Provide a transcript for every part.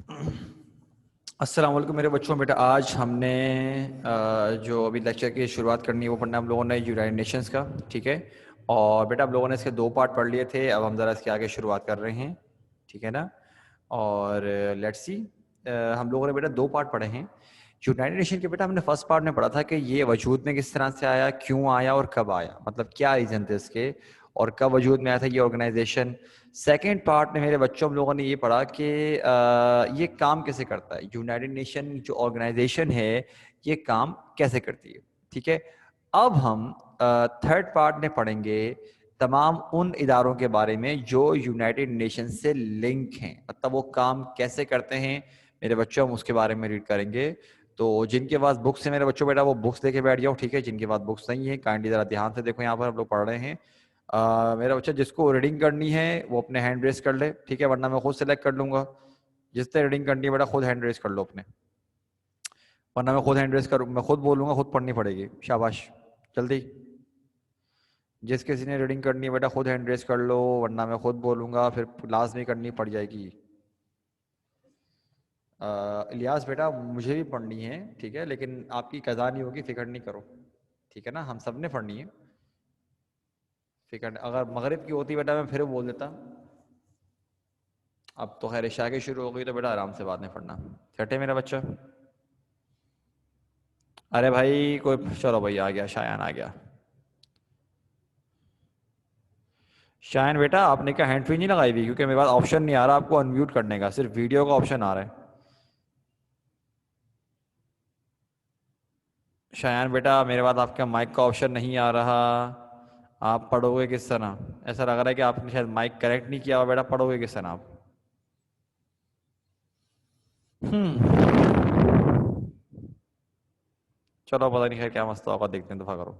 अस्सलाम वालेकुम मेरे बच्चों। बेटा आज हमने जो अभी लेक्चर की शुरुआत करनी है वो पढ़ना हम लोगों ने यूनाइटेड नेशंस का, ठीक है। और बेटा हम लोगों ने इसके 2 पार्ट पढ़ लिए थे, अब हम ज़रा इसके आगे शुरुआत कर रहे हैं, ठीक है ना। और लेट्स सी, हम लोगों ने बेटा 2 पार्ट पढ़े हैं यूनाइटेड नेशन के। बेटा हमने फर्स्ट पार्ट में पढ़ा था कि ये वजूद में किस तरह से आया, क्यों आया और कब आया, मतलब क्या रीज़न थे इसके और कब वजूद में आया था ये ऑर्गेनाइजेशन। सेकेंड पार्ट में मेरे बच्चों हम लोगों ने ये पढ़ा कि ये काम कैसे करता है, यूनाइटेड नेशन जो ऑर्गेनाइजेशन है ये काम कैसे करती है, ठीक है। अब हम थर्ड पार्ट में पढ़ेंगे तमाम उन इदारों के बारे में जो यूनाइटेड नेशन से लिंक हैं, मतलब वो काम कैसे करते हैं मेरे बच्चों, हम उसके बारे में रीड करेंगे। तो जिनके पास बुक्स है मेरे बच्चों बेटा वो बुक्स लेके बैठ जाओ, ठीक है। जिनके पास बुक्स नहीं है काइंडली ज़रा ध्यान से देखो, यहाँ पर हम लोग पढ़ रहे हैं। मेरा बच्चा जिसको रीडिंग करनी है वो अपने हैंड रेस कर ले, ठीक है, वरना मैं खुद सेलेक्ट कर लूंगा। जिससे रीडिंग करनी है बेटा खुद हैंड रेस कर लो अपने, वरना मैं खुद हैंड रेस करूँ, मैं खुद बोलूँगा, खुद पढ़नी पड़ेगी। शाबाश, जल्दी। जिस किसी ने रीडिंग करनी है बेटा खुद हैंड रेस कर लो, वरना मैं खुद बोलूँगा, फिर लाजमी करनी पड़ जाएगी। इलियास बेटा मुझे भी पढ़नी है, ठीक है, लेकिन आपकी कज़ा नहीं होगी, फिक्र नहीं करो, ठीक है ना। हम सब ने पढ़नी है, फिक्र। अगर मगरिब की होती बेटा मैं फिर बोल देता। अब तो खैर इशा की शुरू हो गई तो बेटा आराम से बाद में पढ़ना, सेट है मेरा बच्चा। अरे भाई कोई, चलो भाई आ गया, शायान आ गया। शायन बेटा आपने क्या हैंड फ्री नहीं लगाई हुई, क्योंकि मेरे पास ऑप्शन नहीं आ रहा आपको अनम्यूट करने का, सिर्फ वीडियो का ऑप्शन आ रहा है। शायन बेटा मेरे पास आपका माइक का ऑप्शन नहीं आ रहा, आप पढ़ोगे किस तरह? ऐसा लग रहा है कि आपने शायद माइक करेक्ट नहीं किया हुआ बेटा, पढ़ोगे किस तरह आप? चलो पता नहीं खैर क्या मसला होगा, देखते हैं, दफा करो।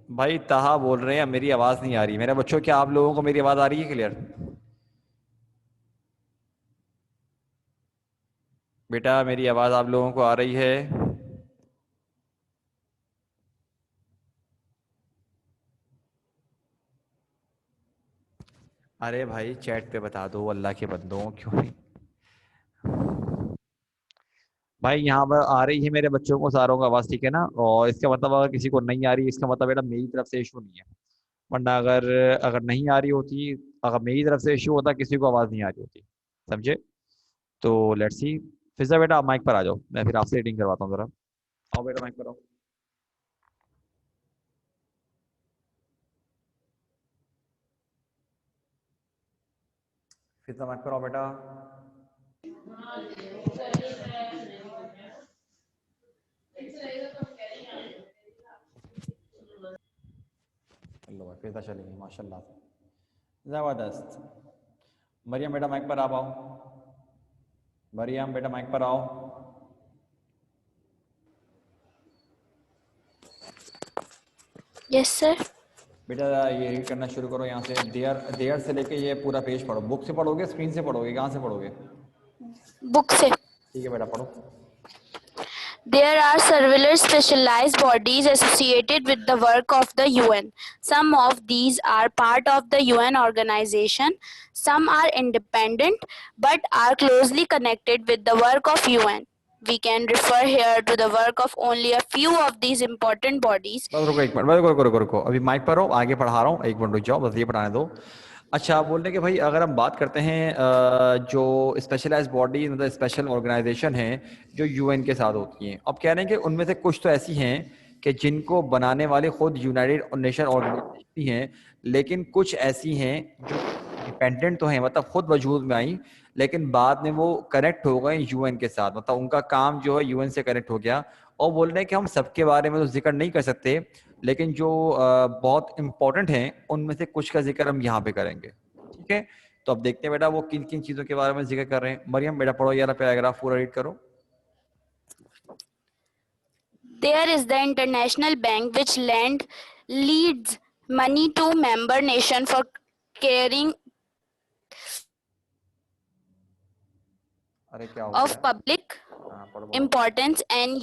भाई ताहा बोल रहे हैं मेरी आवाज़ नहीं आ रही। मेरे बच्चों क्या आप लोगों को मेरी आवाज़ आ रही है क्लियर? बेटा मेरी आवाज़ आप लोगों को आ रही है? अरे भाई चैट पे बता दो, अल्लाह के बंदों क्यों नहीं? भाई यहाँ पर आ रही है मेरे बच्चों को सारों का आवाज़, ठीक है ना। और इसका मतलब अगर किसी को नहीं आ रही इसका मतलब बेटा मेरी तरफ से इशू नहीं है, वरना अगर अगर नहीं आ रही होती, अगर मेरी तरफ से इशू होता किसी को आवाज़ नहीं आ रही होती, समझे। तो लेट्स सी। फिजा बेटा आप माइक पर आ जाओ, मैं फिर आपसे रीडिंग करवाता हूँ ज़रा। आओ बेटा माइक पर आओ। फिजा माइक पर आओ बेटा। लो भाई फिजा चली गई माशाल्लाह से, ज़बरदस्त। मरियम बेटा माइक पर आप आओ, मरियम बेटा माइक पर आओ। Yes sir. बेटा ये रीड करना शुरू करो यहाँ से, देयर देयर से लेके ये पूरा पेज पढ़ो। बुक से पढ़ोगे, स्क्रीन से पढ़ोगे, कहाँ से पढ़ोगे? बुक से। ठीक है बेटा पढ़ो। There are several specialized bodies associated with the work of the UN. Some of these are part of the UN organization. Some are independent but are closely connected with the work of UN. We can refer here to the work of only a few of these important bodies. बस रुको एक minute, बस रुको, अभी mic पर हो, आगे पढ़ा रहा हूँ, एक मिनट रुक जाओ, बस ये पढ़ाने दो। अच्छा आप बोल रहे हैं कि भाई अगर हम बात करते हैं जो स्पेशलाइज्ड बॉडी मतलब स्पेशल ऑर्गेनाइजेशन है जो यूएन के साथ होती हैं, अब कह रहे हैं कि उनमें से कुछ तो ऐसी हैं कि जिनको बनाने वाले खुद यूनाइटेड नेशन ऑर्गेनाइजेशन ही हैं, लेकिन कुछ ऐसी हैं जो डिपेंडेंट तो हैं, मतलब खुद वजूद में आई लेकिन बाद में वो कनेक्ट हो गए यूएन के साथ, मतलब उनका काम जो है यूएन से कनेक्ट हो गया। और बोल रहे हैं कि हम सबके बारे में तो जिक्र नहीं कर सकते, लेकिन जो बहुत इंपॉर्टेंट हैं उनमें से कुछ का जिक्र हम यहाँ पे करेंगे, ठीक है। तो अब देखते हैं बेटा वो किन किन चीज़ों के बारे में जिक्र कर रहे हैं। मरियम बेटा पढ़ो यार, पैराग्राफ पूरा रीड करो। There is the International Bank which leads money to member nation for caring अरे क्या हो of गया? public हाँ पढ़ो पढ़ो। importance and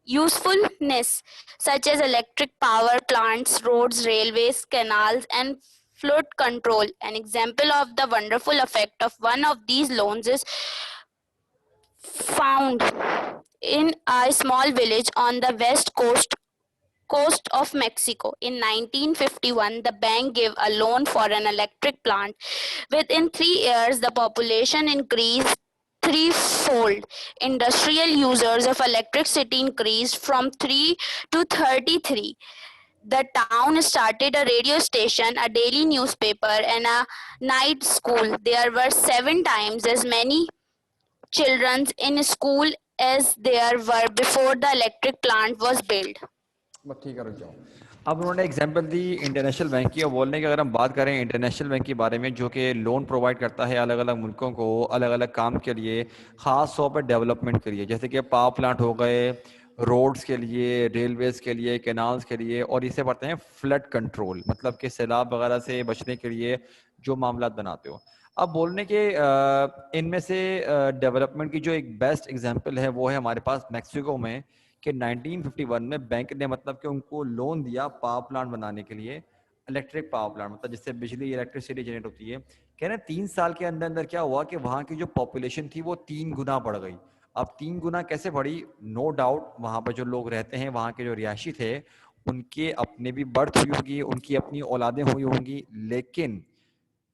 usefulness such as electric power plants, roads, railways, canals and flood control. An example of the wonderful effect of one of these loans is found in a small village on the west coast of Mexico. In 1951, the bank gave a loan for an electric plant. Within 3 years, the population increased threefold. Industrial users of electricity increased from 3 to 33. The town started a radio station, a daily newspaper, and a night school. There were 7 times as many children in school as there were before the electric plant was built. बस ठीक है, रुक जाओ। अब उन्होंने example दी international bank की और बोलने की अगर हम बात करें इंटरनेशनल बैंक के बारे में, जो कि लोन प्रोवाइड करता है अलग अलग मुल्कों को अलग अलग काम के लिए, ख़ास तौर पर डेवलपमेंट के लिए, जैसे कि पावर प्लांट हो गए, रोड्स के लिए, रेलवेज़ के लिए, कैनाल्स के लिए, और इसे पढ़ते हैं फ्लड कंट्रोल, मतलब कि सैलाब वगैरह से बचने के लिए जो मामला बनाते हो। अब बोलने के इनमें से डेवलपमेंट की जो एक बेस्ट एग्जांपल है वो है हमारे पास मैक्सिको में, कि 1951 में बैंक ने मतलब कि उनको लोन दिया पावर प्लांट बनाने के लिए, इलेक्ट्रिक पावर प्लांट, मतलब जिससे बिजली इलेक्ट्रिसिटी जनरेट होती है। कह रहे हैं 3 साल के अंदर अंदर क्या हुआ कि वहाँ की जो पॉपुलेशन थी वो 3 गुना बढ़ गई। अब 3 गुना कैसे बढ़ी? नो डाउट वहाँ पर जो लोग रहते हैं, वहाँ के जो रिहायशी थे, उनके अपने भी बर्थ हुई होगी, उनकी अपनी औलादें हुई होंगी, लेकिन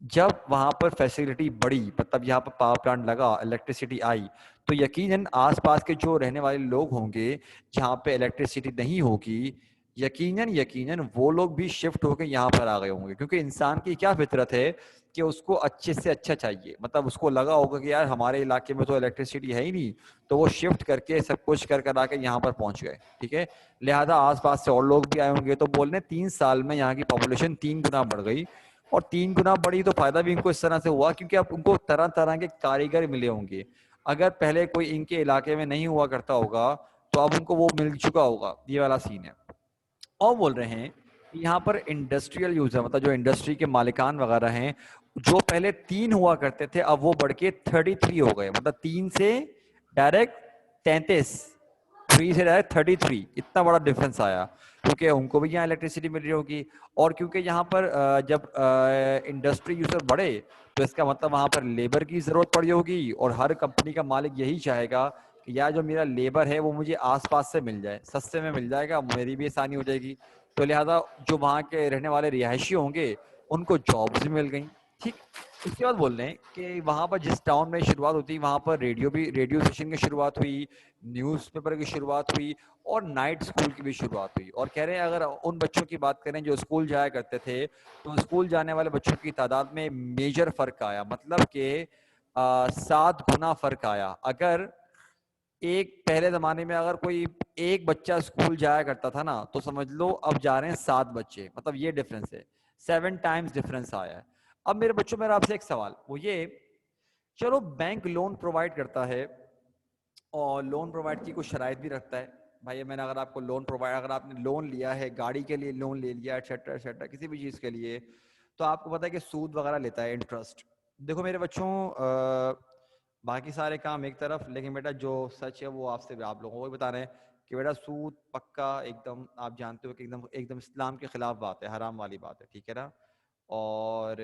जब वहाँ पर फैसिलिटी बढ़ी, मतलब यहाँ पर पावर प्लांट लगा, इलेक्ट्रिसिटी आई, तो यकीनन आसपास के जो रहने वाले लोग होंगे जहाँ पे इलेक्ट्रिसिटी नहीं होगी, यकीनन वो लोग भी शिफ्ट होकर यहाँ पर आ गए होंगे, क्योंकि इंसान की क्या फितरत है कि उसको अच्छे से अच्छा चाहिए। मतलब उसको लगा होगा कि यार हमारे इलाके में तो इलेक्ट्रिसिटी है ही नहीं, तो वो शिफ्ट करके सब कुछ कर आके यहाँ पर पहुंच गए। ठीक है, लिहाजा आसपास से और लोग भी आए होंगे। तो बोलने 3 साल में यहाँ की पॉपुलेशन 3 गुना बढ़ गई, और 3 गुना बढ़ी तो फायदा भी इनको इस तरह से हुआ क्योंकि अब उनको तरह तरह के कारीगर मिले होंगे। अगर पहले कोई इनके इलाके में नहीं हुआ करता होगा तो अब उनको वो मिल चुका होगा। ये वाला सीन है। और बोल रहे हैं कि यहाँ पर इंडस्ट्रियल यूजर, मतलब जो इंडस्ट्री के मालिकान वगैरह हैं, जो पहले 3 हुआ करते थे अब वो बढ़ के 33 हो गए। मतलब 3 से डायरेक्ट 33, 3 से डायरेक्ट 33, इतना बड़ा डिफरेंस आया, क्योंकि उनको भी यहाँ इलेक्ट्रिसिटी मिल रही होगी। और क्योंकि यहाँ पर जब इंडस्ट्री यूजर बढ़े तो इसका मतलब वहाँ पर लेबर की जरूरत पड़ी होगी, और हर कंपनी का मालिक यही चाहेगा कि यार जो मेरा लेबर है वो मुझे आसपास से मिल जाए, सस्ते में मिल जाएगा, मेरी भी आसानी हो जाएगी। तो लिहाजा जो वहाँ के रहने वाले रिहायशी होंगे उनको जॉब्स भी मिल गई। ठीक, उसके बाद बोल रहे हैं कि वहाँ पर जिस टाउन में शुरुआत होती वहाँ पर रेडियो स्टेशन की शुरुआत हुई, न्यूज़पेपर की शुरुआत हुई, और नाइट स्कूल की भी शुरुआत हुई। और कह रहे हैं अगर उन बच्चों की बात करें जो स्कूल जाया करते थे, तो स्कूल जाने वाले बच्चों की तादाद में मेजर फर्क आया, मतलब कि 7 गुना फर्क आया। अगर एक पहले जमाने में अगर कोई एक बच्चा स्कूल जाया करता था ना, तो समझ लो अब जा रहे हैं 7 बच्चे, मतलब ये डिफरेंस है, 7 टाइम्स डिफरेंस आया है। अब मेरे बच्चों, मेरा आपसे एक सवाल, वो ये, चलो बैंक लोन प्रोवाइड करता है और लोन प्रोवाइड की कुछ शराइत भी रखता है। भाई मैंने अगर आपको लोन प्रोवाइड, अगर आपने लोन लिया है, गाड़ी के लिए लोन ले लिया, एटसेट्रा एटसेट्रा, किसी भी चीज़ के लिए, तो आपको पता है कि सूद वगैरह लेता है, इंटरेस्ट। देखो मेरे बच्चों, बाकी सारे काम एक तरफ, लेकिन बेटा जो सच है वो आपसे, आप लोगों को भी बता रहे हैं कि बेटा सूद पक्का एकदम, आप जानते हो कि एकदम एकदम इस्लाम के खिलाफ बात है, हराम वाली बात है। ठीक है ना? और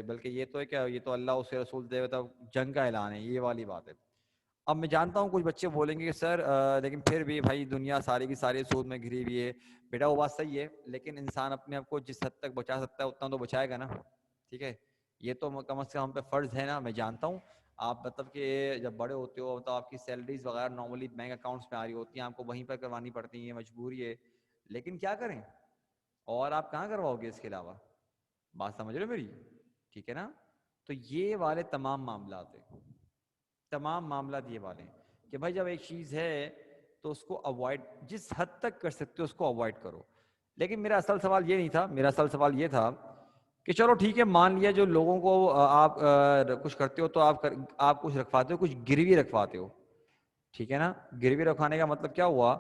बल्कि ये तो है क्या, ये तो अल्लाह उसके रसूल दे मतलब जंग का ऐलान है, ये वाली बात है। अब मैं जानता हूँ कुछ बच्चे बोलेंगे कि सर लेकिन फिर भी भाई दुनिया सारी की सारी सूद में घिरी हुई है। बेटा वो बात सही है, लेकिन इंसान अपने आप को जिस हद तक बचा सकता है उतना तो बचाएगा ना। ठीक है, ये तो कम से कम हम पे फर्ज है ना। मैं जानता हूँ आप मतलब कि जब बड़े होते हो तो आपकी सैलरीज वगैरह नॉर्मली बैंक अकाउंट्स में आ रही होती हैं, आपको वहीं पर करवानी पड़ती है, मजबूरी है, लेकिन क्या करें, और आप कहाँ करवाओगे इसके अलावा? बात समझ रहे हो मेरी? ठीक है ना? तो ये वाले तमाम मामला हैं, तमाम मामला ये वाले हैं कि भाई जब एक चीज़ है तो उसको अवॉइड जिस हद तक कर सकते हो उसको अवॉइड करो। लेकिन मेरा असल सवाल ये नहीं था, मेरा असल सवाल ये था कि चलो ठीक है, मान लिया जो लोगों को आप कुछ करते हो तो आप कुछ रखवाते हो, कुछ गिरवी रखवाते हो। ठीक है ना? गिरवी रखवाने का मतलब क्या हुआ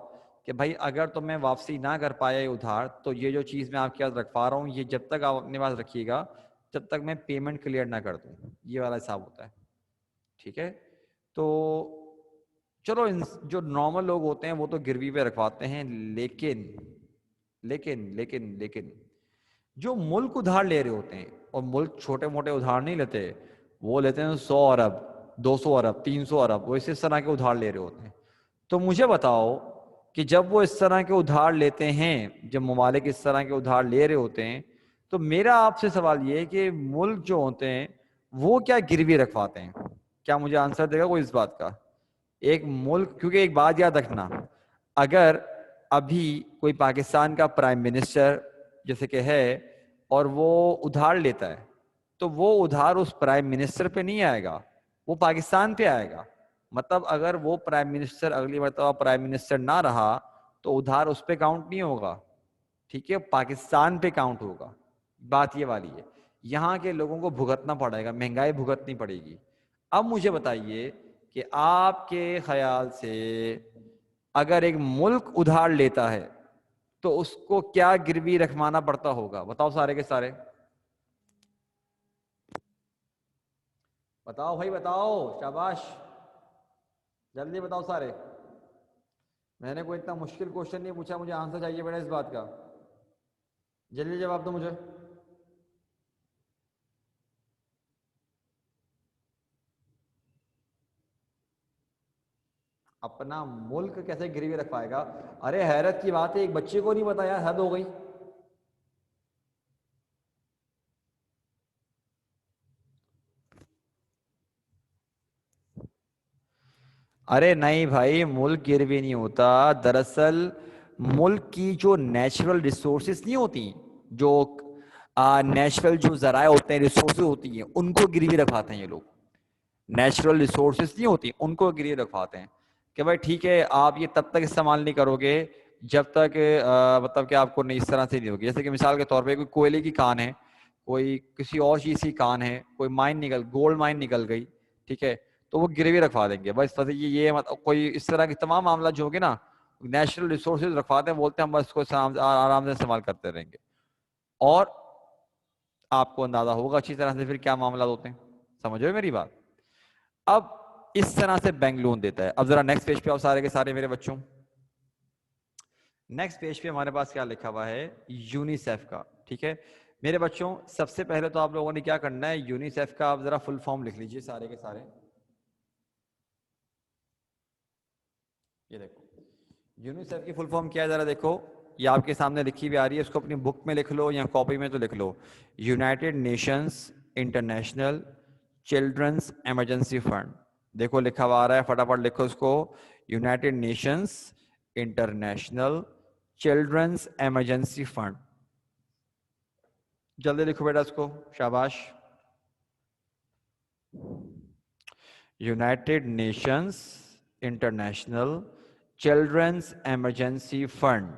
कि भाई अगर तो मैं वापसी ना कर पाया ये उधार, तो ये जो चीज़ मैं आपके पास रखवा रहा हूँ ये जब तक आप अपने पास रखिएगा जब तक मैं पेमेंट क्लियर ना कर दूँ, ये वाला हिसाब होता है। ठीक है, तो चलो जो नॉर्मल लोग होते हैं वो तो गिरवी पे रखवाते हैं, लेकिन लेकिन लेकिन लेकिन जो मुल्क उधार ले रहे होते हैं, और मुल्क छोटे मोटे उधार नहीं लेते, वो लेते हैं 100 अरब, 200 अरब, 300 अरब, वो इस तरह के उधार ले रहे होते हैं। तो मुझे बताओ कि जब वो इस तरह के उधार लेते हैं, जब ममालिक इस तरह के उधार ले रहे होते हैं, तो मेरा आपसे सवाल ये है कि मुल्क जो होते हैं वो क्या गिरवी रखवाते हैं? क्या मुझे आंसर देगा कोई इस बात का? एक मुल्क, क्योंकि एक बात याद रखना, अगर अभी कोई पाकिस्तान का प्राइम मिनिस्टर जैसे कि है और वो उधार लेता है, तो वो उधार उस प्राइम मिनिस्टर पे नहीं आएगा, वो पाकिस्तान पे आएगा। मतलब अगर वो प्राइम मिनिस्टर अगली मरतबा प्राइम मिनिस्टर ना रहा तो उधार उस पे काउंट नहीं होगा, ठीक है, पाकिस्तान पे काउंट होगा। बात ये वाली है, यहाँ के लोगों को भुगतना पड़ेगा, महंगाई भुगतनी पड़ेगी। अब मुझे बताइए कि आपके ख्याल से अगर एक मुल्क उधार लेता है तो उसको क्या गिरवी रखवाना पड़ता होगा? बताओ सारे के सारे, बताओ भाई बताओ, शाबाश, जल्दी बताओ सारे। मैंने कोई इतना मुश्किल क्वेश्चन नहीं पूछा, मुझे आंसर चाहिए बेटा इस बात का, जल्दी जवाब दो मुझे। अपना मुल्क कैसे गिरवी रखवाएगा? अरे हैरत की बात है, एक बच्चे को नहीं बताया, हद हो गई। अरे नहीं भाई, मुल्क गिरवी नहीं होता। दरअसल मुल्क की जो नेचुरल रिसोर्सेज नहीं होती, जो नेचुरल जो जराए होते हैं, रिसोर्सेज होती हैं, उनको गिरवी रखवाते हैं ये लोग। नेचुरल रिसोर्सेज नहीं होती, उनको गिरवी रखवाते हैं कि भाई ठीक है, आप ये तब तक इस्तेमाल नहीं करोगे जब तक मतलब कि आपको नहीं, इस तरह से नहीं होगी। जैसे कि मिसाल के तौर पे कोई कोयले की कान है, कोई किसी और चीज़ की कान है, कोई माइन निकल, गोल्ड माइन निकल गई, ठीक है, तो वो गिरवी रखवा देंगे। बस पता ये मतलब कोई इस तरह के तमाम मामला जो होंगे ना, नेचुरल रिसोर्सेज रखवाते हैं, बोलते हैं हम बस इसको आराम से इस्तेमाल करते रहेंगे। और आपको अंदाजा होगा अच्छी तरह से फिर क्या मामला होते हैं, समझ रहे हो मेरी बात? अब इस तरह से बैंक लोन देता है। अब जरा नेक्स्ट पेज पे आओ सारे के सारे मेरे बच्चों। नेक्स्ट पेज पे हमारे पास क्या लिखा हुआ है? यूनिसेफ का, ठीक है मेरे बच्चों। सबसे पहले तो आप लोगों ने क्या करना है, यूनिसेफ का आप जरा फुल फॉर्म लिख लीजिए सारे के सारे। ये देखो, यूनिसेफ की फुल फॉर्म क्या है, जरा देखो, ये आपके सामने लिखी हुई आ रही है, इसको अपनी बुक में लिख लो या कॉपी में तो लिख लो। United Nations International Children's Emergency Fund. देखो लिखा हुआ आ रहा है, फटाफट लिखो इसको, United Nations International Children's Emergency Fund. जल्दी लिखो बेटा इसको, शाबाश। United Nations International Children's Emergency Fund.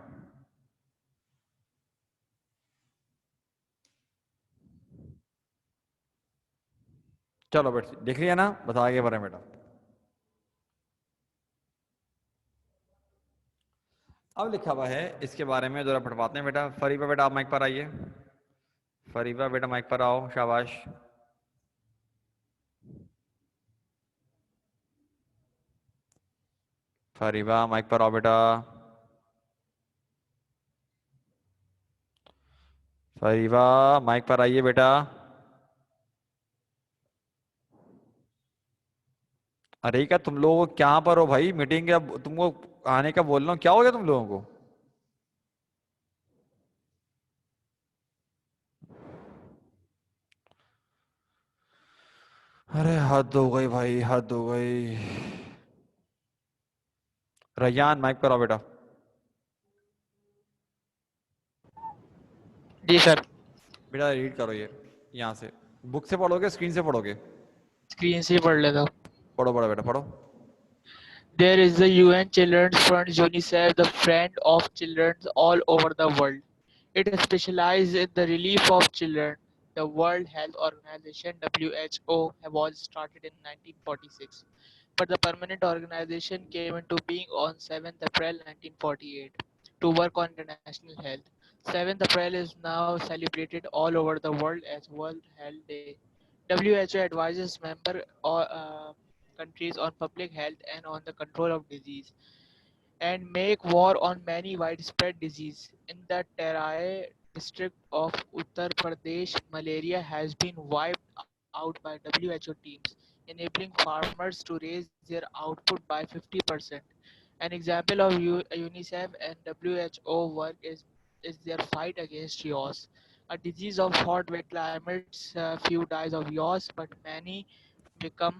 चलो बेटा देख लिया ना, बता आगे बढ़े बेटा। अब लिखा हुआ है इसके बारे में, जरा पढ़वाते हैं बेटा। फरीबा बेटा आप माइक पर आइए, फरीबा बेटा माइक पर आओ, शाबाश। फरीबा माइक पर आओ बेटा, फरीबा माइक पर आइए बेटा। अरे क्या तुम लोग क्या पर हो भाई, मीटिंग क्या, तुमको आने का बोल रहा हूँ, क्या हो गया तुम लोगों को? अरे हद हो गई भाई, हद हो गई। रैयान माइक पर आओ बेटा। जी सर। बेटा रीड करो ये, यहाँ से बुक से पढ़ोगे स्क्रीन से पढ़ोगे? स्क्रीन से पढ़ लेता हूँ। पढ़ो पढ़ो बेटा पढ़ो। There is the UN Children's Fund UNICEF, the friend of children all over the world. It specializes in the relief of children. The World Health Organization WHO was started in 1946, but the permanent organization came into being on 7th April 1948 to work on international health. 7th April is now celebrated all over the world as World Health Day. WHO advises member countries on public health and on the control of disease, and make war on many widespread disease. In the district of Uttar Pradesh, malaria has been wiped out by WHO teams, enabling farmers to raise their output by 50%. An example of UNICEF and WHO work is their fight against yaws, a disease of hot, wet climates. Few dies of yaws, become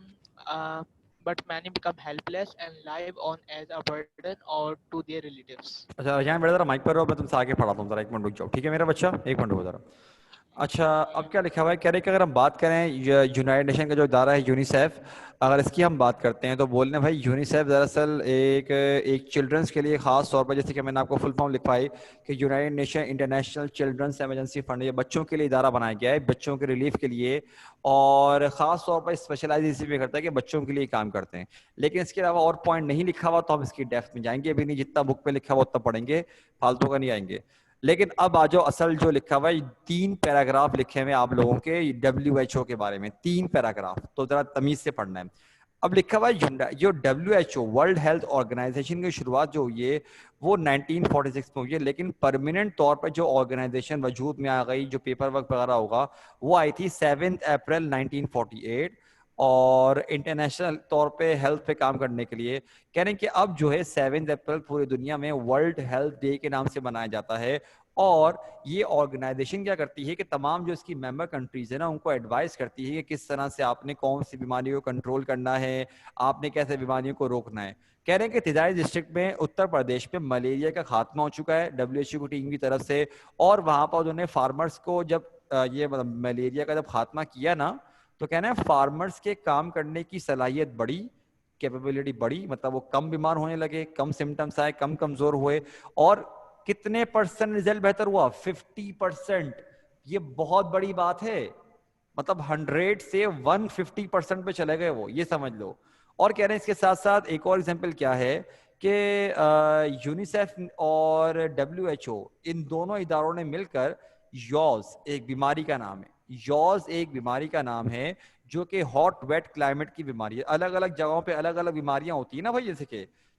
uh, but many become helpless and live on as a burden or to their relatives. अच्छा यहाँ बेटा जरा mic पर रहो, मैं तुमसे आगे पढ़ाता हूँ, जरा 1 मिनट रुक जाओ, ठीक है मेरा बच्चा, 1 मिनट रुको जरा। अच्छा, अब क्या लिखा हुआ है, कह रहे कि अगर हम बात करें यूनाइटेड नेशन का जो इदारा है यूनिसेफ, अगर इसकी हम बात करते हैं तो बोलने भाई यूनिसेफ दरअसल एक एक चिल्ड्रंस के लिए ख़ास तौर पर, जैसे कि मैंने आपको फुल फॉर्म लिखवाई कि United Nation International Children's Emergency Fund, ये बच्चों के लिए इदारा बनाया गया है, बच्चों के रिलीफ के लिए, और ख़ास तौर पर स्पेशलाइज इसी में करता है कि बच्चों के लिए काम करते हैं। लेकिन इसके अलावा और पॉइंट नहीं लिखा हुआ, तो हम इसकी डेप्थ में जाएंगे भी नहीं, जितना बुक पे लिखा हुआ उतना पढ़ेंगे, फालतू का नहीं आएंगे। लेकिन अब आ जाओ असल जो लिखा हुआ है, 3 पैराग्राफ लिखे हुए आप लोगों के WHO के बारे में, 3 पैराग्राफ, तो जरा तमीज से पढ़ना है। अब लिखा हुआ है जो WHO वर्ल्ड हेल्थ ऑर्गेनाइजेशन की शुरुआत जो हुई है वो 1946 में हुई है, लेकिन परमानेंट तौर पर जो ऑर्गेनाइजेशन वजूद में आ गई, जो पेपर वर्क वगैरह होगा, वो आई थी 7 अप्रैल 1948, और इंटरनेशनल तौर पे हेल्थ पे काम करने के लिए कह रहे हैं कि अब जो है 7 अप्रैल पूरी दुनिया में वर्ल्ड हेल्थ डे के नाम से मनाया जाता है। और ये ऑर्गेनाइजेशन क्या करती है कि तमाम जो इसकी मेंबर कंट्रीज है ना, उनको एडवाइस करती है कि किस तरह से आपने कौन सी बीमारियों को कंट्रोल करना है, आपने कैसे बीमारियों को रोकना है। कह रहे हैं कि तिजारी डिस्ट्रिक्ट में उत्तर प्रदेश में मलेरिया का खात्मा हो चुका है WHO की टीम की तरफ से, और वहां पर उन्होंने फार्मर्स को जब ये मलेरिया का जब खात्मा किया ना, तो कहना है फार्मर्स के काम करने की सलाहियत बढ़ी, कैपेबिलिटी बढ़ी, मतलब वो कम बीमार होने लगे, कम सिम्टम्स आए, कम कमजोर हुए, और कितने % रिजल्ट बेहतर हुआ, 50%। ये बहुत बड़ी बात है, मतलब 100 से 150% पे चले गए वो, ये समझ लो। और कह रहे हैं इसके साथ साथ एक और एग्जांपल क्या है कि यूनिसेफ और WHO इन दोनों इदारों ने मिलकर यॉज एक बीमारी का नाम है, यॉज एक बीमारी का नाम है जो कि हॉट वेट क्लाइमेट की बीमारी है। अलग अलग जगहों पे अलग अलग बीमारियां होती है ना भाई,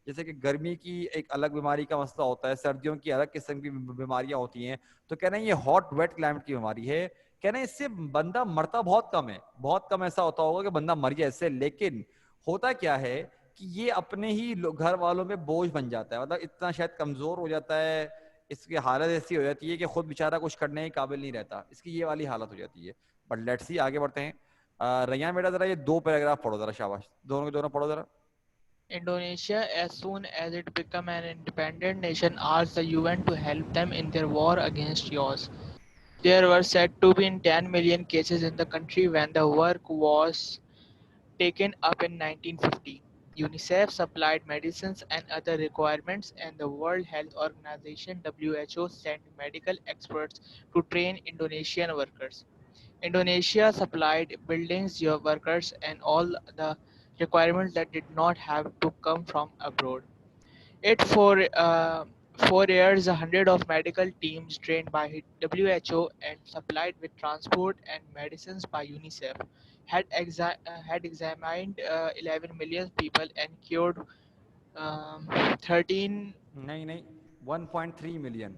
जैसे कि गर्मी की एक अलग बीमारी का मसला होता है, सर्दियों की अलग किस्म की बीमारियां होती हैं। तो कह रहे हैं ये हॉट वेट क्लाइमेट की बीमारी है। कह रहे हैं इससे बंदा मरता बहुत कम है, बहुत कम ऐसा होता होगा कि बंदा मर जाए इससे, लेकिन होता क्या है कि ये अपने ही घर वालों में बोझ बन जाता है, मतलब इतना शायद कमजोर हो जाता है, इसकी हालत ऐसी हो जाती है कि खुद बेचारा कुछ करने के काबिल नहीं रहता, इसकी ये वाली हालत हो जाती है। बट लेट्स सी, आगे बढ़ते हैं। रैयान बेटा जरा ये 2 पैराग्राफ पढ़ो जरा, शाबाश, दोनों के दोनों पढ़ो जरा। Indonesia, as soon as it became an independent nation, asked the UN to help them in their war against yaws. There were said to be 10 million cases in the country when the work was taken up in 1950. UNICEF supplied medicines and other requirements, and the World Health Organization (WHO) sent medical experts to train Indonesian workers. Indonesia supplied buildings, workers, and all the requirements that did not have to come from abroad. It for 4 years, a hundred of medical teams trained by WHO and supplied with transport and medicines by UNICEF had examined 11 million people and cured 13 नहीं नहीं, 1.3 million.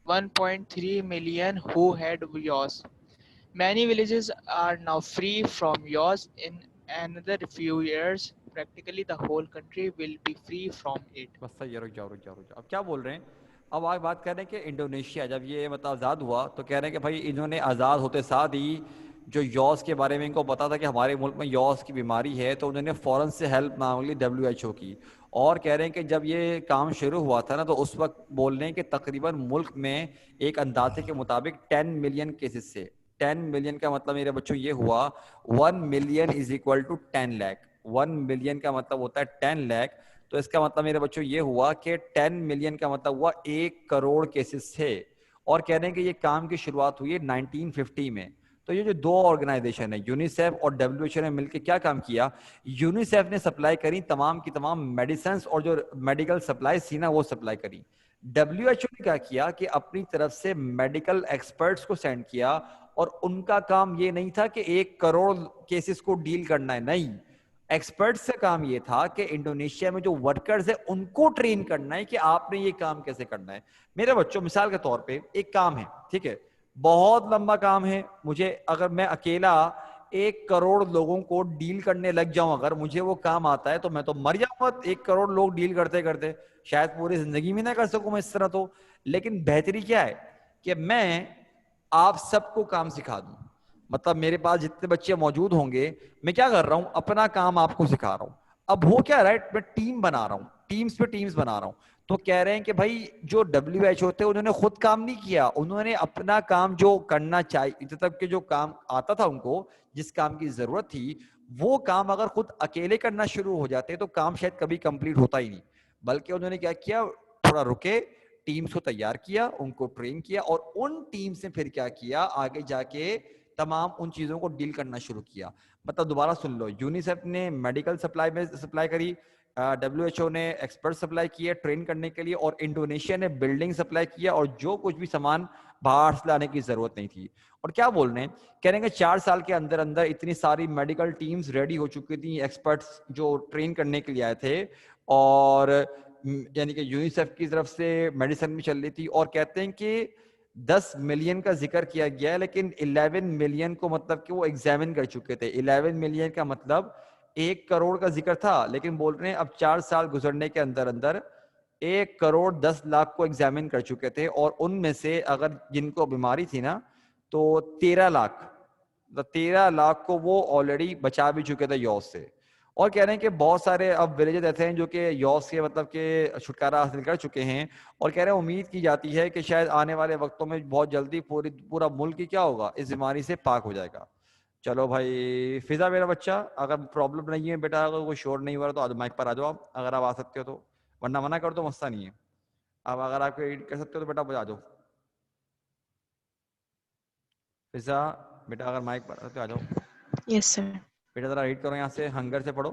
1.3 million who had yaws. Many villages are now free from yaws. In another few years, practically the whole country will be free from it. बस सही है, रुक जाओ रुक जाओ रुक जाओ। अब क्या बोल रहे हैं, अब आगे बात कर रहे हैं कि इंडोनेशिया जब ये मतलब आज़ाद हुआ, तो कह रहे हैं कि भाई इन्होंने आज़ाद होते साथ ही जो यॉस के बारे में इनको पता था कि हमारे मुल्क में यॉस की बीमारी है, तो उन्होंने फ़ौरन से हेल्प मांग ली WHO की। और कह रहे हैं कि जब ये काम शुरू हुआ था ना, तो उस वक्त बोल रहे हैं कि तकरीबन मुल्क में एक अंदाजे के मुताबिक 10 मिलियन केसेस से, 10 मिलियन का मतलब मेरे बच्चों ये हुआ 1 million is equal to 10 lakh. 1 million का मतलब होता है 10 लाख, तो इसका मतलब मेरे बच्चों ये हुआ कि 10 मिलियन का मतलब हुआ 1 करोड़ केसेस थे। और कह रहे हैं कि ये काम की शुरुआत हुई है 1950 में। तो ये जो 2 ऑर्गेनाइजेशन है यूनिसेफ और WHO ने मिलकर क्या काम किया, यूनिसेफ ने सप्लाई करी तमाम की तमाम मेडिसिन और जो मेडिकल सप्लाई थी ना, वो सप्लाई करी। WHO ने क्या किया कि अपनी तरफ से मेडिकल एक्सपर्ट्स को सेंड किया, और उनका काम ये नहीं था कि 1 करोड़ केसेस को डील करना है, नहीं, एक्सपर्ट्स का काम ये था कि इंडोनेशिया में जो वर्कर्स है उनको ट्रेन करना है कि आपने ये काम कैसे करना है। मेरे बच्चों, मिसाल के तौर पे एक काम है, ठीक है, बहुत लंबा काम है, मुझे अगर मैं अकेला 1 करोड़ लोगों को डील करने लग जाऊं, अगर मुझे वो काम आता है तो मैं तो मर जाऊंगा 1 करोड़ लोग डील करते करते, शायद पूरी जिंदगी में ना कर सकूं मैं इस तरह तो। लेकिन बेहतरी क्या है कि मैं आप सबको काम सिखा दूं। मतलब मेरे पास जितने बच्चे मौजूद होंगे, मैं क्या कर रहा हूं, अपना काम आपको सिखा रहा हूं। अब हो क्या, राइट, मैं टीम बना रहा हूं, टीम्स पे टीम्स बना रहा हूं। तो कह रहे हैं कि भाई जो WHO थे उन्होंने खुद काम नहीं किया, उन्होंने अपना काम जो करना चाहिए, मतलब के जो काम आता था उनको, जिस काम की जरूरत थी, वो काम अगर खुद अकेले करना शुरू हो जाते तो काम शायद कभी कंप्लीट होता ही नहीं। बल्कि उन्होंने क्या किया, थोड़ा रुके, टीम्स को तैयार किया, उनको ट्रेन किया, और उन टीम्स ने फिर क्या किया, आगे जाके तमाम उन चीजों को डील करना शुरू किया। मतलब दोबारा सुन लो, यूनिसेफ ने मेडिकल सप्लाई में सप्लाई करी, WHO ने एक्सपर्ट सप्लाई किए ट्रेन करने के लिए, और इंडोनेशिया ने बिल्डिंग सप्लाई किया, और जो कुछ भी सामान बाहर से लाने की जरूरत नहीं थी। और क्या बोल रहे हैं, कह रहे हैं कि 4 साल के अंदर अंदर इतनी सारी मेडिकल टीम्स रेडी हो चुकी थी, एक्सपर्ट्स जो ट्रेन करने के लिए आए थे, और यानी कि यूनिसेफ की तरफ से मेडिसिन भी चल रही थी। और कहते हैं कि 10 मिलियन का जिक्र किया गया है, लेकिन 11 मिलियन को मतलब कि वो एग्जामिन कर चुके थे। 11 मिलियन का मतलब 1 करोड़ का जिक्र था, लेकिन बोल रहे हैं अब 4 साल गुजरने के अंदर अंदर 1 करोड़ 10 लाख को एग्जामिन कर चुके थे, और उनमें से अगर जिनको बीमारी थी ना, तो 13 लाख, मतलब 13 लाख को वो ऑलरेडी बचा भी चुके थे यॉस से। और कह रहे हैं कि बहुत सारे अब विलेजेस ऐसे हैं जो कि यॉस के मतलब के छुटकारा हासिल कर चुके हैं, और कह रहे हैं उम्मीद की जाती है कि शायद आने वाले वक्तों में बहुत जल्दी पूरा मुल्क ही क्या होगा, इस बीमारी से पाक हो जाएगा। चलो भाई, फिजा मेरा बच्चा, अगर प्रॉब्लम नहीं है बेटा, अगर कोई शोर नहीं हो रहा तो आज माइक पर आ जाओ आप, अगर आप आ सकते हो तो, वरना मना कर दो, मसला नहीं है। अब अगर आप एडिट कर सकते हो तो बेटा बजा दो। फिजा बेटा, अगर माइक पर तो आ जाओ। Yes, sir. बेटा जरा रीड करो यहाँ से, हंगर से पढ़ो।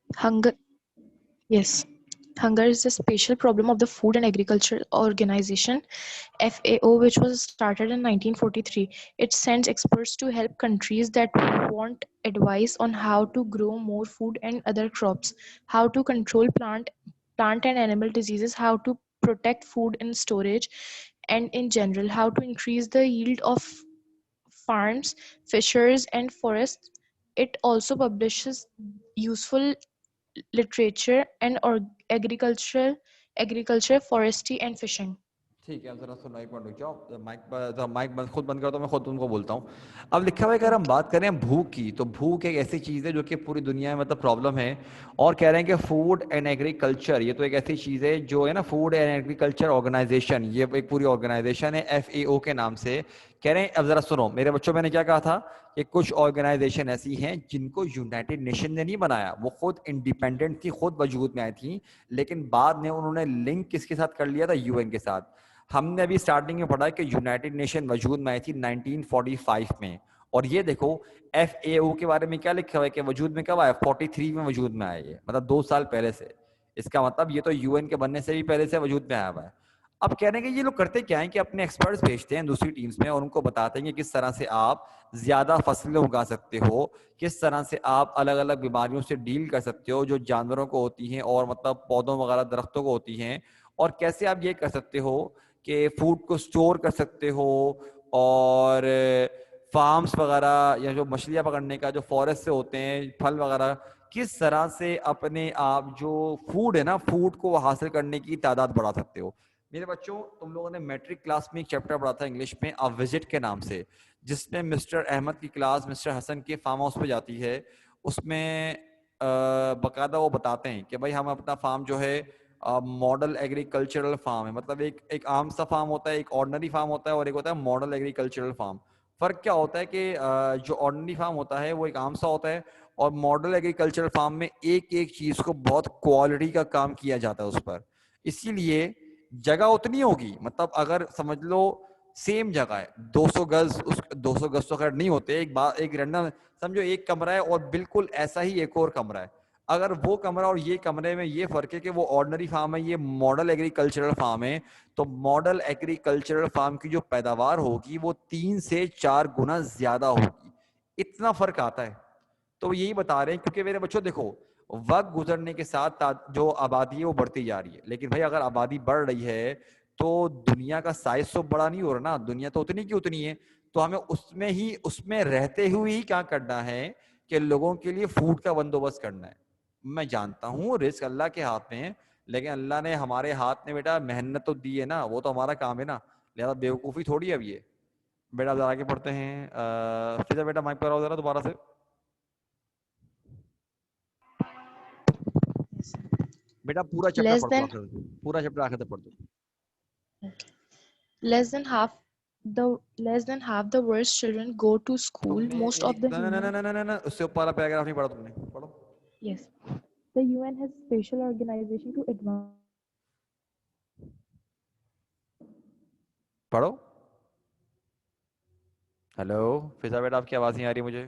Hunger. Yes. Hunger is a special problem of the Food and Agriculture Organization, FAO, which was started in 1943. It sends experts to help countries that want advice on how to grow more food and other crops, how to control plant and animal diseases, how to protect food in storage, and in general, how to increase the yield of farms, fisheries, and forests. It also publishes useful literature and agriculture, forestry, and fishing. ठीक है, अब जरा सुनो, एक minute रुक जाओ, mic बंद, खुद बंद कर दो, मैं खुद तुमको बोलता हूँ। अब लिखा हुआ है, अगर हम बात करें भूख की, तो भूख एक ऐसी चीज़ है जो कि पूरी दुनिया में मतलब प्रॉब्लम है। और कह रहे हैं कि फूड एंड एग्रीकल्चर, ये तो एक ऐसी चीज़ है जो है ना, फूड एंड एग्रीकल्चर ऑर्गेनाइजेशन, ये एक पूरी ऑर्गेनाइजेशन है FAO के नाम से। कह रहे हैं, अब जरा सुनो मेरे बच्चों, मैंने क्या कहा था कि कुछ ऑर्गेनाइजेशन ऐसी हैं जिनको यूनाइटेड नेशन ने नहीं बनाया, वो खुद इंडिपेंडेंट थी, खुद वजूद में आई थी, लेकिन बाद में उन्होंने लिंक किसके साथ कर लिया था, UN के साथ। हमने अभी स्टार्टिंग में पढ़ा कि यूनाइटेड नेशन वजूद में आई थी 1945 में, और ये देखो FAO के बारे में क्या लिखा हुआ है कि वजूद में कब आया, 43 में वजूद में आया, ये मतलब 2 साल पहले से। इसका मतलब ये तो UN के बनने से भी पहले से वजूद में आया हुआ है। अब कह रहे हैं कि ये लोग करते क्या है कि अपने एक्सपर्ट्स भेजते हैं दूसरी टीम्स में, और उनको बताते हैं कि किस तरह से आप ज्यादा फसलें उगा सकते हो, किस तरह से आप अलग अलग बीमारियों से डील कर सकते हो जो जानवरों को होती हैं, और मतलब पौधों वगैरह दरख्तों को होती हैं, और कैसे आप ये कर सकते हो कि फूड को स्टोर कर सकते हो, और फार्म्स वगैरह या जो मछलियां पकड़ने का जो फॉरेस्ट से होते हैं फल वगैरह, किस तरह से अपने आप जो फूड है ना, फूड को हासिल करने की तादाद बढ़ा सकते हो। मेरे बच्चों, तुम लोगों ने मैट्रिक क्लास में एक चैप्टर पढ़ा था इंग्लिश में, अ विजिट के नाम से, जिसमें मिस्टर अहमद की क्लास मिस्टर हसन के फार्म हाउस पे जाती है। उसमें बाकायदा वो बताते हैं कि भाई हम अपना फार्म जो है मॉडल एग्रीकल्चरल फार्म है, मतलब एक आम सा फार्म होता है, एक ऑर्डिनरी फार्म होता है, और एक होता है मॉडल एग्रीकल्चरल फार्म। फर्क क्या होता है कि जो ऑर्डिनरी फार्म होता है वो एक आम सा होता है, और मॉडल एग्रीकल्चरल फार्म में एक एक चीज को बहुत क्वालिटी का काम किया जाता है उस पर। इसीलिए जगह उतनी होगी, मतलब अगर समझ लो सेम जगह है 200 गज, उस 200 गज तो खैर नहीं होते, एक रैंडम समझो एक कमरा है और बिल्कुल ऐसा ही एक और कमरा है। अगर वो कमरा और ये कमरे में ये फर्क है कि वो ऑर्डिनरी फार्म है, ये मॉडल एग्रीकल्चरल फार्म है, तो मॉडल एग्रीकल्चरल फार्म की जो पैदावार होगी वो 3 से 4 गुना ज्यादा होगी। इतना फर्क आता है। तो वो यही बता रहे हैं, क्योंकि मेरे बच्चों देखो, वक्त गुजरने के साथ जो आबादी है वो बढ़ती जा रही है, लेकिन भाई अगर आबादी बढ़ रही है तो दुनिया का साइज तो बड़ा नहीं हो रहा ना, दुनिया तो उतनी की उतनी है। तो हमें उसमें रहते हुए ही क्या करना है कि लोगों के लिए फूड का बंदोबस्त करना है। मैं जानता हूँ रिस्क अल्लाह के हाथ में है, लेकिन अल्लाह ने हमारे हाथ में बेटा मेहनत तो दी है ना, वो तो हमारा काम है ना, लिहाजा बेवकूफ़ी थोड़ी है अब ये। बेटा अब आगे पढ़ते हैं। फिर बेटा माइक पर आओ जरा दोबारा से। बेटा पूरा चैप्टर Less पढ़ दो than आखिर तक, पूरा चैप्टर आखिर तक पढ़ दो। less than half less than half the world's children go to school. तुमने Most of एक the ना ना ना human ना ना ना उससे ऊपर वाला पैराग्राफ नहीं पढ़ा तुमने, पढ़ो। yes, the UN has special organization to advance पढ़ो। हेलो फिजा बेटा, आपकी आवाज़ नहीं आ रही मुझे।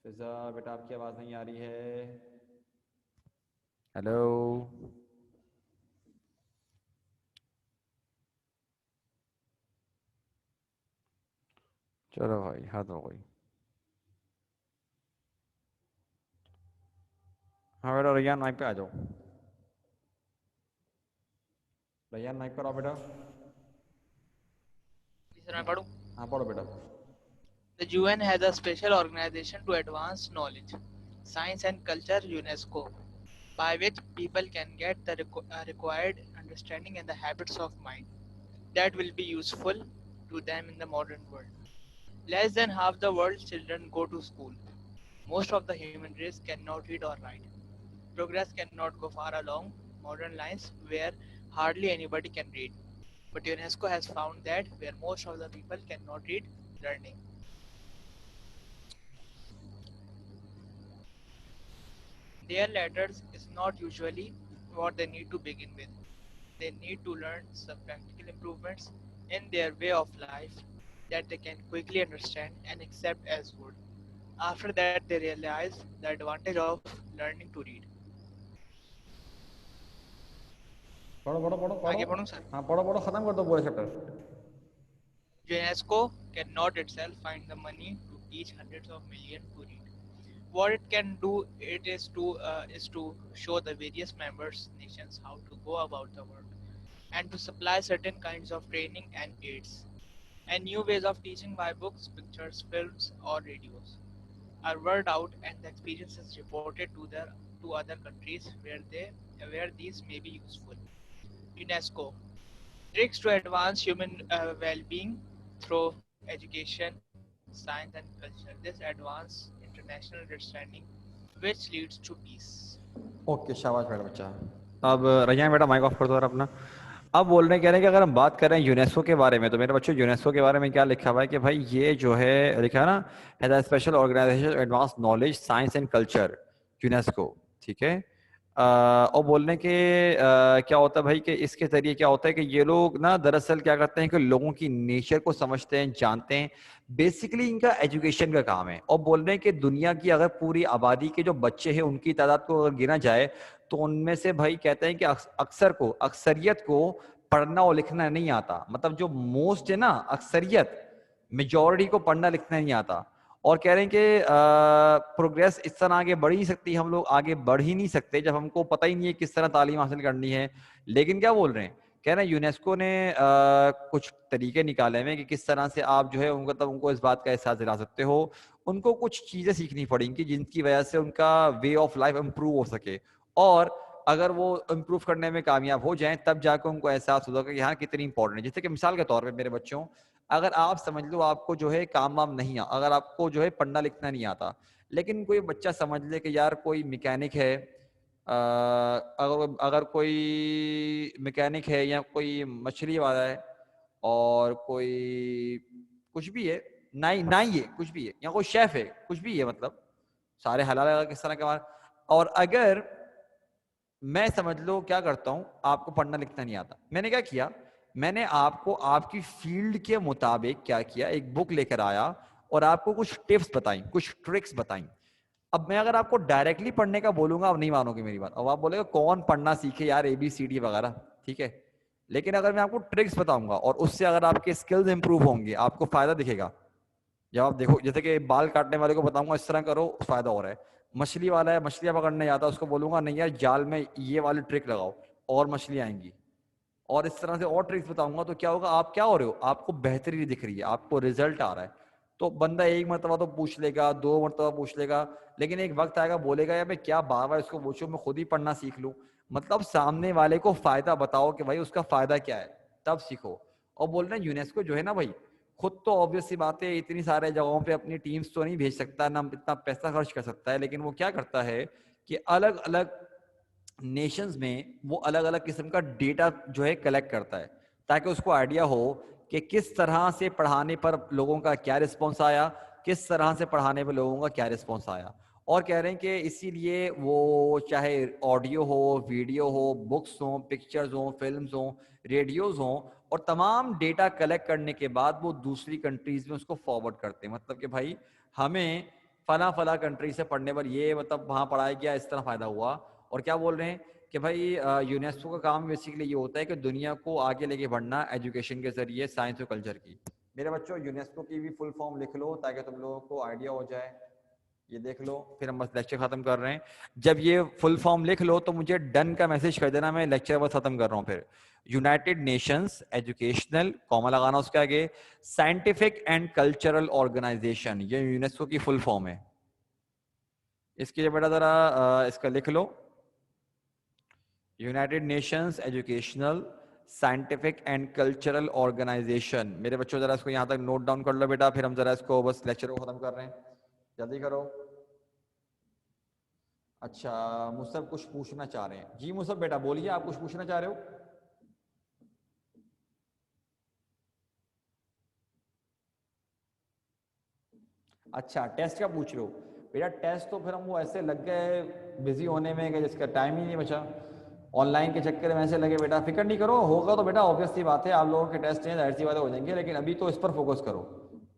फिजा बेटा आपकी आवाज़ नहीं आ रही है। हेलो। चलो भाई हद हो गई। हाँ बेटा रैयान माइक पे आ जाओ। रैयान माइक पर आओ बेटा। सर मैं पढ़ूं? हाँ पढ़ो बेटा। The UN has a special organization to advance knowledge, science and culture, UNESCO, by which people can get the required understanding and the habits of mind that will be useful to them in the modern world. Less than half the world's children go to school. Most of the human race cannot read or write. Progress cannot go far along modern lines where hardly anybody can read. But UNESCO has found that where most of the people cannot read, learning. Their letters is not usually what they need to begin with. They need to learn some practical improvements in their way of life that they can quickly understand and accept as good. After that, they realize the advantage of learning to read. पढ़ो पढ़ो पढ़ो पढ़ो। आगे बढ़ूं sir? हाँ पढ़ो पढ़ो, खत्म कर दो पूरा chapter. UNESCO cannot itself find the money to teach hundreds of millions to read. What it can do it is to show the various members nations how to go about the work and to supply certain kinds of training and aids and new ways of teaching by books, pictures, films, or radios are word out and the experiences reported to other countries where these may be useful. UNESCO tricks to advance human well-being through education, science, and culture. This advance international understanding, which leads to peace. Okay शाबाश मेरा बच्चा। अब रैयान बेटा mic off कर दो और अपना। अब बोल रहे कह रहे हैं कि अगर हम बात करें यूनेस्को के बारे में, तो मेरे बच्चों यूनेस्को के बारे में क्या लिखा हुआ है कि भाई ये जो है लिखा है ना, has a special organisation advance knowledge science and culture, UNESCO. ठीक है। और बोलने के क्या होता है भाई कि इसके जरिए क्या होता है कि ये लोग ना दरअसल क्या करते हैं कि लोगों की नेचर को समझते हैं, जानते हैं। बेसिकली इनका एजुकेशन का काम है। और बोल रहे हैं कि दुनिया की अगर पूरी आबादी के जो बच्चे हैं उनकी तादाद को अगर गिना जाए तो उनमें से भाई कहते हैं कि अक्सरियत को पढ़ना और लिखना नहीं आता। मतलब जो मोस्ट है ना, अक्सरियत, मेजॉरिटी को पढ़ना लिखना नहीं आता। और कह रहे हैं कि प्रोग्रेस इस तरह आगे बढ़ ही सकती है, हम लोग आगे बढ़ ही नहीं सकते जब हमको पता ही नहीं है किस तरह तालीम हासिल करनी है। लेकिन क्या बोल रहे हैं, कह रहे हैं यूनेस्को ने कुछ तरीके निकाले हैं कि किस तरह से आप जो है उनको इस बात का एहसास दिला सकते हो। उनको कुछ चीजें सीखनी पड़ेंगी जिनकी वजह से उनका वे ऑफ लाइफ इम्प्रूव हो सके, और अगर वो इम्प्रूव करने में कामयाब हो जाएं तब जाकर उनको एहसास होगा कि हाँ कितनी इंपॉर्टेंट है। जैसे कि मिसाल के तौर पे मेरे बच्चों, अगर आप समझ लो आपको जो है काम वाम नहीं अगर आपको जो है पढ़ना लिखना नहीं आता, लेकिन कोई बच्चा समझ ले कि यार कोई मैकेनिक है, अगर कोई मैकेनिक है या कोई मछली वाला है और कोई कुछ भी है, नाई है, कुछ भी है, या कोई शेफ है, कुछ भी है, मतलब सारे हलाल किस तरह के। और अगर मैं समझ लो क्या करता हूं, आपको पढ़ना लिखना नहीं आता, मैंने क्या किया, मैंने आपको आपकी फील्ड के मुताबिक क्या किया, एक बुक लेकर आया और आपको कुछ टिप्स बताई, कुछ ट्रिक्स बताई। अब मैं अगर आपको डायरेक्टली पढ़ने का बोलूंगा, आप नहीं मानोगे मेरी बात, अब आप बोलेगा कौन पढ़ना सीखे यार, ABCD वगैरह, ठीक है। लेकिन अगर मैं आपको ट्रिक्स बताऊंगा और उससे अगर आपके स्किल्स इंप्रूव होंगे, आपको फायदा दिखेगा, जब आप देखो, जैसे कि बाल काटने वाले को बताऊंगा इस तरह करो, फायदा हो रहा है। मछली वाला है, मछलियां पकड़ने जाता है, उसको बोलूंगा नहीं यार जाल में ये वाली ट्रिक लगाओ और मछली आएंगी, और इस तरह से और ट्रिक्स बताऊंगा, तो क्या होगा, आप क्या हो रहे हो, आपको बेहतरी दिख रही है, आपको रिजल्ट आ रहा है। तो बंदा एक मरतबा तो पूछ लेगा, 2 मरतबा पूछ लेगा, लेकिन एक वक्त आएगा बोलेगा यार मैं क्या बार बार इसको पूछूं, मैं खुद ही पढ़ना सीख लूं। मतलब सामने वाले को फायदा बताओ कि भाई उसका फायदा क्या है, तब सीखो। और बोल रहे हैं यूनेस्को जो है ना भाई, खुद तो ऑब्वियस सी बात है इतनी सारे जगहों पे अपनी टीम्स तो नहीं भेज सकता, ना इतना पैसा खर्च कर सकता है, लेकिन वो क्या करता है कि अलग अलग नेशंस में वो अलग अलग किस्म का डेटा जो है कलेक्ट करता है, ताकि उसको आइडिया हो कि किस तरह से पढ़ाने पर लोगों का क्या रिस्पॉन्स आया, किस तरह से पढ़ाने पर लोगों का क्या रिस्पॉन्स आया। और कह रहे हैं कि इसीलिए वो चाहे ऑडियो हो, वीडियो हो, बुक्स हो, पिक्चर्स हो, फिल्म्स हो, रेडियोज हो, और तमाम डेटा कलेक्ट करने के बाद वो दूसरी कंट्रीज में उसको फॉरवर्ड करते हैं। मतलब कि भाई हमें फला फला कंट्री से पढ़ने पर ये मतलब वहाँ पढ़ाया गया, इस तरह फायदा हुआ। और क्या बोल रहे हैं कि भाई यूनेस्को का काम बेसिकली ये होता है कि दुनिया को आगे लेके बढ़ना एजुकेशन के जरिए, साइंस और कल्चर की। मेरे बच्चों यूनेस्को की भी फुल फॉर्म लिख लो ताकि तुम लोगों को आइडिया हो जाए। ये देख लो, फिर हम बस लेक्चर खत्म कर रहे हैं। जब ये फुल फॉर्म लिख लो तो मुझे डन का मैसेज कर देना, मैं लेक्चर बस खत्म कर रहा हूँ। फिर यूनाइटेड नेशंस एजुकेशनल, कॉमा लगाना उसके आगे, साइंटिफिक एंड कल्चरल ऑर्गेनाइजेशन, ये यूनेस्को की फुल फॉर्म है। इसके लिए बेटा जरा इसका लिख लो, United Nations educational scientific and cultural organisation. मेरे बच्चों जरा इसको यहाँ तक नोट डाउन कर लो बेटा, फिर हम जरा इसको बस लेक्चर को खत्म कर रहे हैं, जल्दी करो। अच्छा, मुझसे कुछ पूछना चाह रहे हैं जी, मुझसे बेटा बोलिए, आप कुछ पूछना चाह रहे हो? अच्छा, टेस्ट का पूछ रहे हो बेटा? टेस्ट तो फिर हम वो ऐसे लग गए बिजी होने में कि जिसका टाइम ही नहीं बचा, ऑनलाइन के चक्कर में ऐसे लगे। बेटा फिक्र नहीं करो, होगा तो बेटा ऑब्वियस सी बात है आप लोगों के टेस्ट हैं, जाहिर सी बातें हो जाएंगे, लेकिन अभी तो इस पर फोकस करो,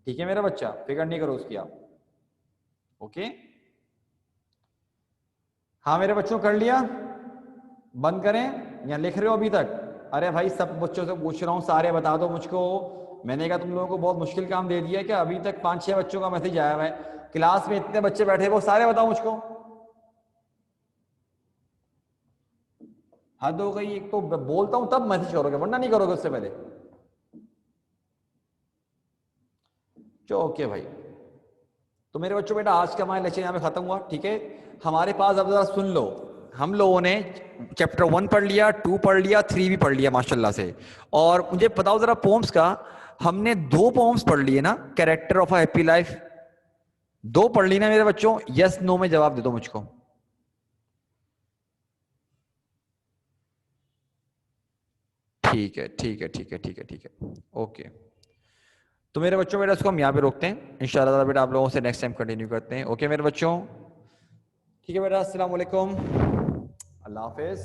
ठीक है मेरा बच्चा, फिक्र नहीं करो उसकी आप। ओके, हाँ मेरे बच्चों कर लिया, बंद करें या लिख रहे हो अभी तक? अरे भाई सब बच्चों से पूछ रहा हूँ, सारे बता दो मुझको। मैंने कहा तुम लोगों को बहुत मुश्किल काम दे दिया है क्या? अभी तक 5-6 बच्चों का मैसेज आया हुआ है, क्लास में इतने बच्चे बैठे, वो सारे बताओ मुझको। हद हो गई, एक तो बोलता हूं तब मैसेज करोगे, वरना नहीं करोगे उससे पहले। चलो ओके भाई, तो मेरे बच्चों बेटा आज का हमारा लेक्चर यहाँ पे खत्म हुआ, ठीक है। हमारे पास अब जरा सुन लो, हम लोगों ने चैप्टर 1 पढ़ लिया, 2 पढ़ लिया, 3 भी पढ़ लिया माशाल्लाह से। और मुझे बताओ जरा पोम्स का, हमने 2 पोम्स पढ़ लिए ना, character of a happy life, 2 पढ़ ली ना मेरे बच्चों? यस नो में जवाब दे दो मुझको। ठीक है ठीक है ठीक है ठीक है ठीक है, ओके। तो मेरे बच्चों बेटा इसको हम यहाँ पे रोकते हैं, इंशाल्लाह बेटा आप लोगों से नेक्स्ट टाइम कंटिन्यू करते हैं। ओके मेरे बच्चों, ठीक है बेटा, अस्सलाम वालेकुम, अल्लाह हाफिज।